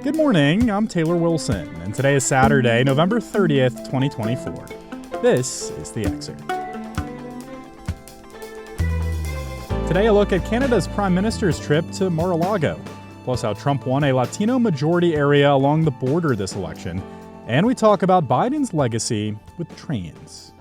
Good morning, I'm Taylor Wilson, and today is Saturday, November 30th, 2024. This is The Excerpt. Today, a look at Canada's Prime Minister's trip to Mar-a-Lago, plus how Trump won a Latino-majority area along the border this election, and we talk about Biden's legacy with trains.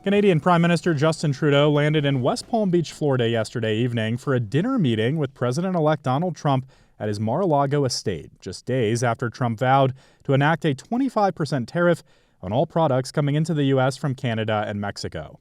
Canadian Prime Minister Justin Trudeau landed in West Palm Beach, Florida yesterday evening for a dinner meeting with President-elect Donald Trump at his Mar-a-Lago estate, just days after Trump vowed to enact a 25% tariff on all products coming into the U.S. from Canada and Mexico.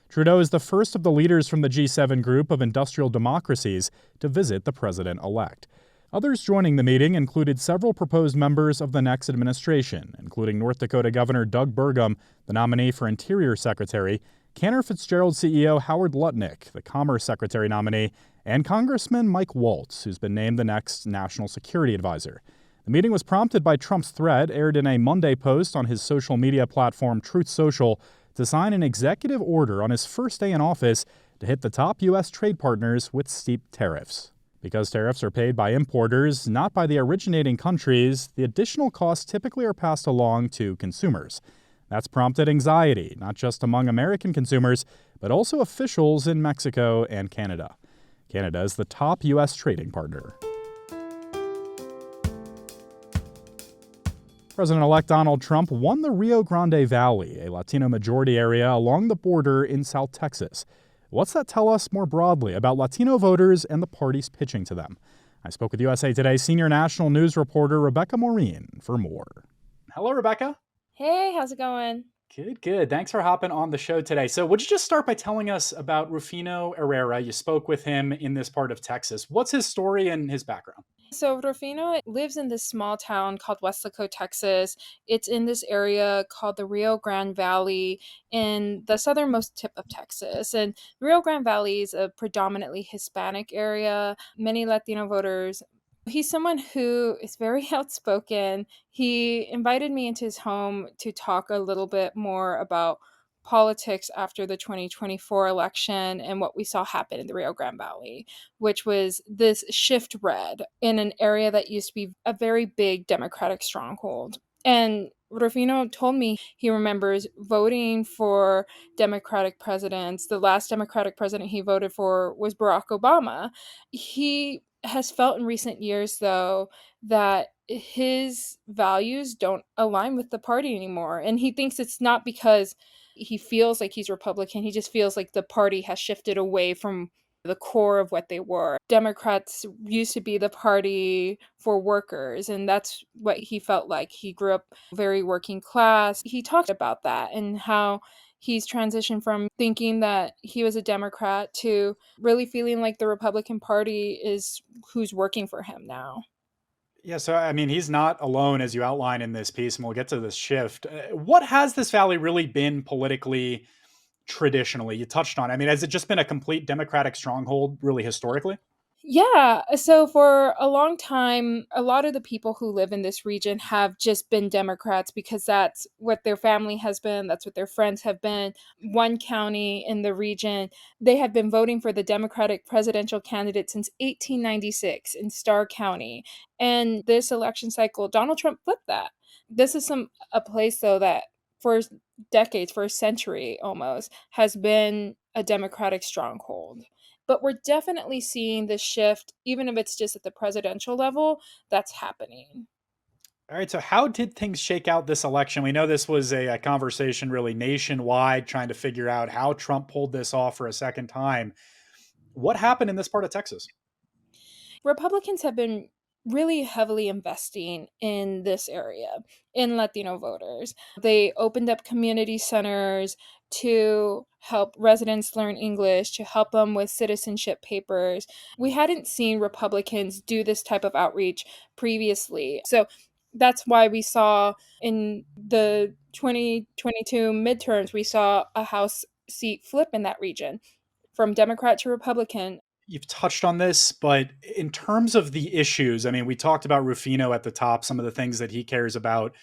Trudeau is the first of the leaders from the G7 group of industrial democracies to visit the president-elect. Others joining the meeting included several proposed members of the next administration, including North Dakota Governor Doug Burgum, the nominee for Interior Secretary, Cantor Fitzgerald CEO Howard Lutnick, the Commerce Secretary nominee, and Congressman Mike Waltz, who's been named the next National Security Advisor. The meeting was prompted by Trump's threat, aired in a Monday post on his social media platform Truth Social, to sign an executive order on his first day in office to hit the top U.S. trade partners with steep tariffs. Because tariffs are paid by importers, not by the originating countries, the additional costs typically are passed along to consumers. That's prompted anxiety, not just among American consumers, but also officials in Mexico and Canada. Canada is the top U.S. trading partner. President-elect Donald Trump won the Rio Grande Valley, a Latino-majority area along the border in South Texas. What's that tell us more broadly about Latino voters and the parties pitching to them? I spoke with USA Today's senior national news reporter Rebecca Morin for more. Hello, Rebecca. Hey, how's it going? Good. Thanks for hopping on the show today. So would you just start by telling us about Rufino Herrera? You spoke with him in this part of Texas. What's his story and his background? So Rufino lives in this small town called Weslaco, Texas. It's in this area called the Rio Grande Valley in the southernmost tip of Texas. And Rio Grande Valley is a predominantly Hispanic area, many Latino voters. He's someone who is very outspoken. He invited me into his home to talk a little bit more about politics after the 2024 election and what we saw happen in the Rio Grande Valley, which was this shift red in an area that used to be a very big Democratic stronghold. And Rufino told me he remembers voting for Democratic presidents. The last Democratic president he voted for was Barack Obama. He has felt in recent years, though, that his values don't align with the party anymore. And he thinks it's not because he feels like he's Republican. He just feels like the party has shifted away from the core of what they were. Democrats used to be the party for workers, and that's what he felt like. He grew up very working class. He talked about that and how he's transitioned from thinking that he was a Democrat to really feeling like the Republican Party is who's working for him now. Yeah, so I mean, he's not alone, as you outline in this piece, and we'll get to this shift. What has this valley really been politically, traditionally? You touched on it. I mean, has it just been a complete Democratic stronghold, really historically? Yeah, so for a long time, a lot of the people who live in this region have just been Democrats because that's what their family has been, that's what their friends have been. One county in the region, they have been voting for the Democratic presidential candidate since 1896 in Starr County. And this election cycle, Donald Trump flipped that. This is a place though that for decades, for a century almost, has been a Democratic stronghold. But we're definitely seeing this shift, even if it's just at the presidential level, that's happening. All right, so how did things shake out this election? We know this was a conversation really nationwide, trying to figure out how Trump pulled this off for a second time. What happened in this part of Texas? Republicans have been really heavily investing in this area, in Latino voters. They opened up community centers to help residents learn English, to help them with citizenship papers. We hadn't seen Republicans do this type of outreach previously. So that's why we saw in the 2022 midterms, we saw a House seat flip in that region from Democrat to Republican. You've touched on this, but in terms of the issues, I mean, we talked about Rufino at the top, some of the things that he cares about.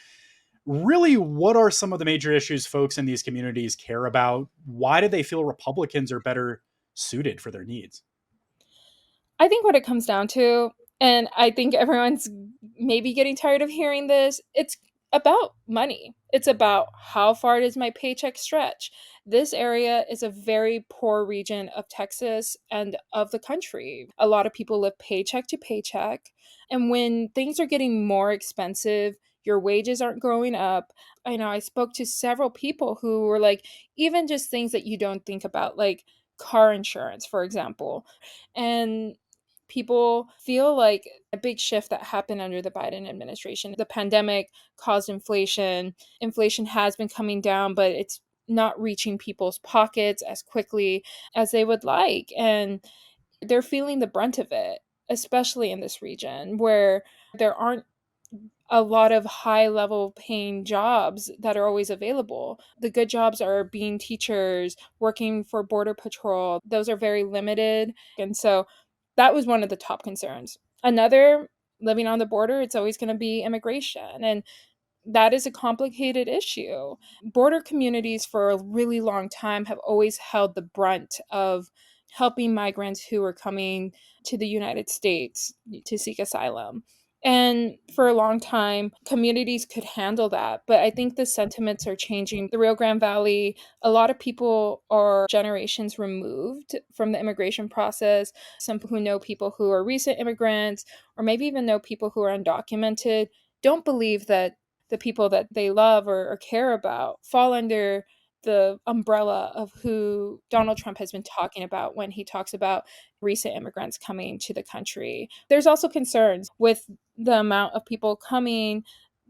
Really, what are some of the major issues folks in these communities care about? Why do they feel Republicans are better suited for their needs? I think what it comes down to And I think everyone's maybe getting tired of hearing this. It's about money. It's about how far does my paycheck stretch? This area is a very poor region of Texas and of the country. A lot of people live paycheck to paycheck. And when things are getting more expensive, your wages aren't growing up. I know I spoke to several people who were like, even just things that you don't think about, like car insurance, for example. And people feel like a big shift that happened under the Biden administration. The pandemic caused inflation. Inflation has been coming down, but it's not reaching people's pockets as quickly as they would like. And they're feeling the brunt of it, especially in this region where there aren't a lot of high level paying jobs that are always available. The good jobs are being teachers, working for Border Patrol. Those are very limited. And so that was one of the top concerns. Another, living on the border, it's always going to be immigration. And that is a complicated issue. Border communities for a really long time have always held the brunt of helping migrants who are coming to the United States to seek asylum. And for a long time, communities could handle that. But I think the sentiments are changing. The Rio Grande Valley, a lot of people are generations removed from the immigration process. Some who know people who are recent immigrants, or maybe even know people who are undocumented, don't believe that the people that they love or care about fall under the umbrella of who Donald Trump has been talking about when he talks about recent immigrants coming to the country. There's also concerns with the amount of people coming.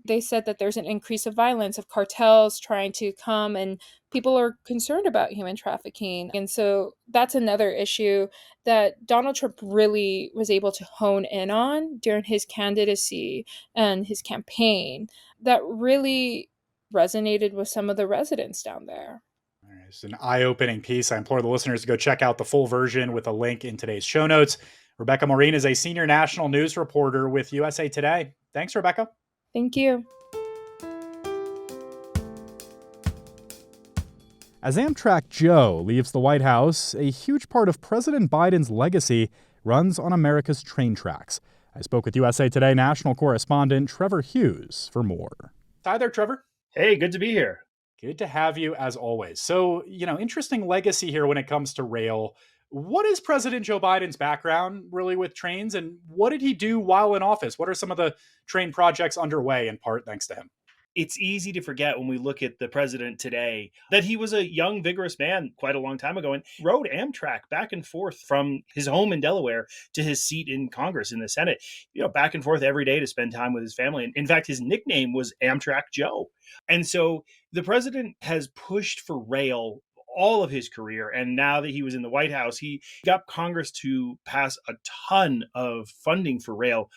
They said that there's an increase of violence, of cartels trying to come, and people are concerned about human trafficking. And so that's another issue that Donald Trump really was able to hone in on during his candidacy and his campaign that really resonated with some of the residents down there. It's an eye-opening piece. I implore the listeners to go check out the full version with a link in today's show notes. Rebecca Morin is a senior national news reporter with USA Today. Thanks, Rebecca. Thank you. As Amtrak Joe leaves the White House, a huge part of President Biden's legacy runs on America's train tracks. I spoke with USA Today national correspondent Trevor Hughes for more. Hi there, Trevor. Hey, good to be here. Good to have you as always. So, interesting legacy here when it comes to rail. What is President Joe Biden's background really with trains, and what did he do while in office? What are some of the train projects underway in part thanks to him? It's easy to forget when we look at the president today that he was a young, vigorous man quite a long time ago and rode Amtrak back and forth from his home in Delaware to his seat in Congress in the Senate, back and forth every day to spend time with his family. And in fact, his nickname was Amtrak Joe. And so the president has pushed for rail all of his career. And now that he was in the White House, he got Congress to pass a ton of funding for rail,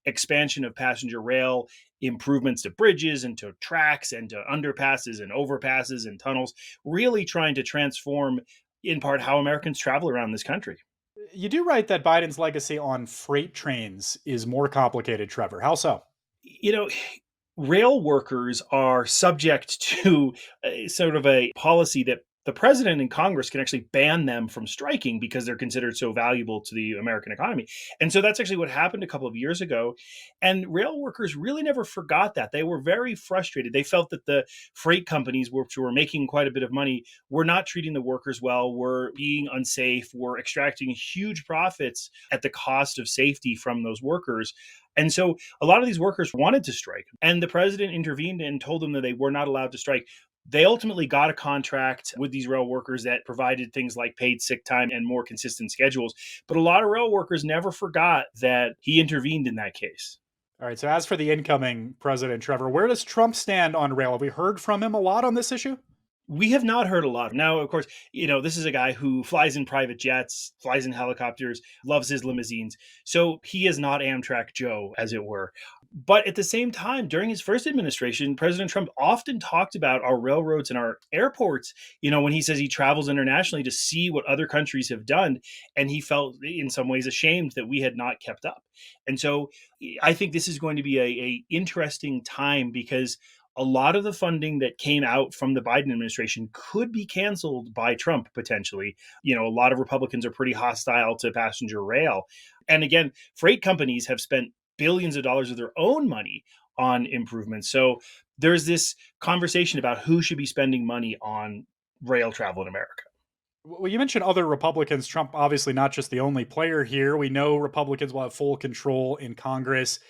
expansion of passenger rail, improvements to bridges and to tracks and to underpasses and overpasses and tunnels, really trying to transform in part how Americans travel around this country. You do write that Biden's legacy on freight trains is more complicated, Trevor. How so? Rail workers are subject to sort of a policy that the president and Congress can actually ban them from striking because they're considered so valuable to the American economy. And so that's actually what happened a couple of years ago. And rail workers really never forgot that. They were very frustrated. They felt that the freight companies, which were making quite a bit of money, were not treating the workers well, were being unsafe, were extracting huge profits at the cost of safety from those workers. And so a lot of these workers wanted to strike, and the president intervened and told them that they were not allowed to strike. They ultimately got a contract with these rail workers that provided things like paid sick time and more consistent schedules. But a lot of rail workers never forgot that he intervened in that case. All right. So as for the incoming president, Trevor, where does Trump stand on rail? Have we heard from him a lot on this issue? We have not heard a lot. Now, of course, this is a guy who flies in private jets, flies in helicopters, loves his limousines. So he is not Amtrak Joe, as it were. But at the same time, during his first administration, President Trump often talked about our railroads and our airports, when he says he travels internationally to see what other countries have done. And he felt in some ways ashamed that we had not kept up. And so I think this is going to be a interesting time because a lot of the funding that came out from the Biden administration could be canceled by Trump potentially. A lot of Republicans are pretty hostile to passenger rail. And again, freight companies have spent billions of dollars of their own money on improvements. So there's this conversation about who should be spending money on rail travel in America. Well, you mentioned other Republicans. Trump, obviously not just the only player here. We know Republicans will have full control in Congress.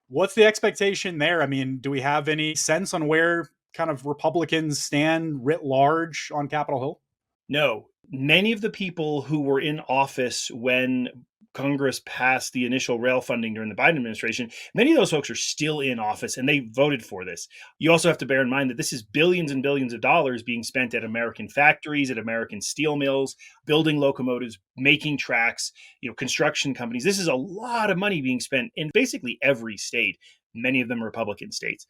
What's the expectation there? I mean, do we have any sense on where kind of Republicans stand writ large on Capitol Hill? No. Many of the people who were in office when Congress passed the initial rail funding during the Biden administration, many of those folks are still in office and they voted for this. You also have to bear in mind that this is billions and billions of dollars being spent at American factories, at American steel mills, building locomotives, making tracks, construction companies. This is a lot of money being spent in basically every state, many of them Republican states.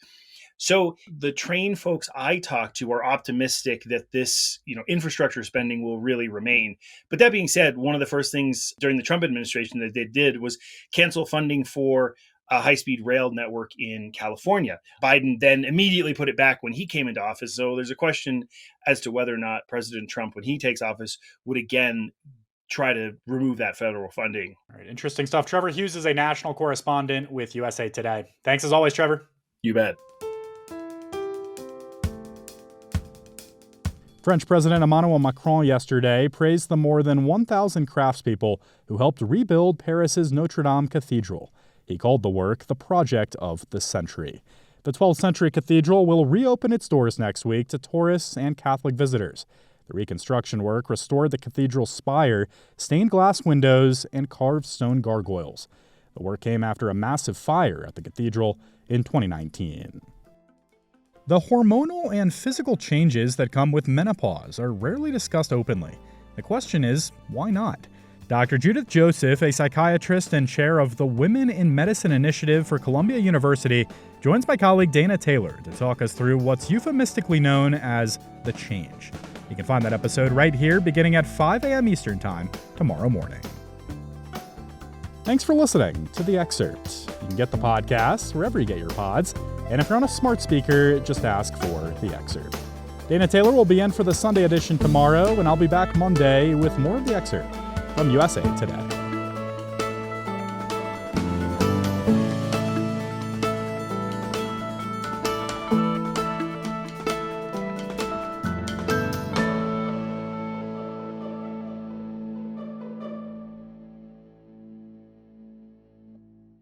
So the train folks I talk to are optimistic that this, infrastructure spending will really remain. But that being said, one of the first things during the Trump administration that they did was cancel funding for a high-speed rail network in California. Biden then immediately put it back when he came into office. So there's a question as to whether or not President Trump, when he takes office, would again try to remove that federal funding. All right, interesting stuff. Trevor Hughes is a national correspondent with USA Today. Thanks as always, Trevor. You bet. French President Emmanuel Macron yesterday praised the more than 1,000 craftspeople who helped rebuild Paris's Notre-Dame Cathedral. He called the work the project of the century. The 12th century cathedral will reopen its doors next week to tourists and Catholic visitors. The reconstruction work restored the cathedral's spire, stained glass windows, and carved stone gargoyles. The work came after a massive fire at the cathedral in 2019. The hormonal and physical changes that come with menopause are rarely discussed openly. The question is, why not? Dr. Judith Joseph, a psychiatrist and chair of the Women in Medicine Initiative for Columbia University, joins my colleague Dana Taylor to talk us through what's euphemistically known as the change. You can find that episode right here beginning at 5 a.m. Eastern Time tomorrow morning. Thanks for listening to The Excerpt. You can get the podcast wherever you get your pods. And if you're on a smart speaker, just ask for The Excerpt. Dana Taylor will be in for the Sunday edition tomorrow, and I'll be back Monday with more of The Excerpt from USA Today.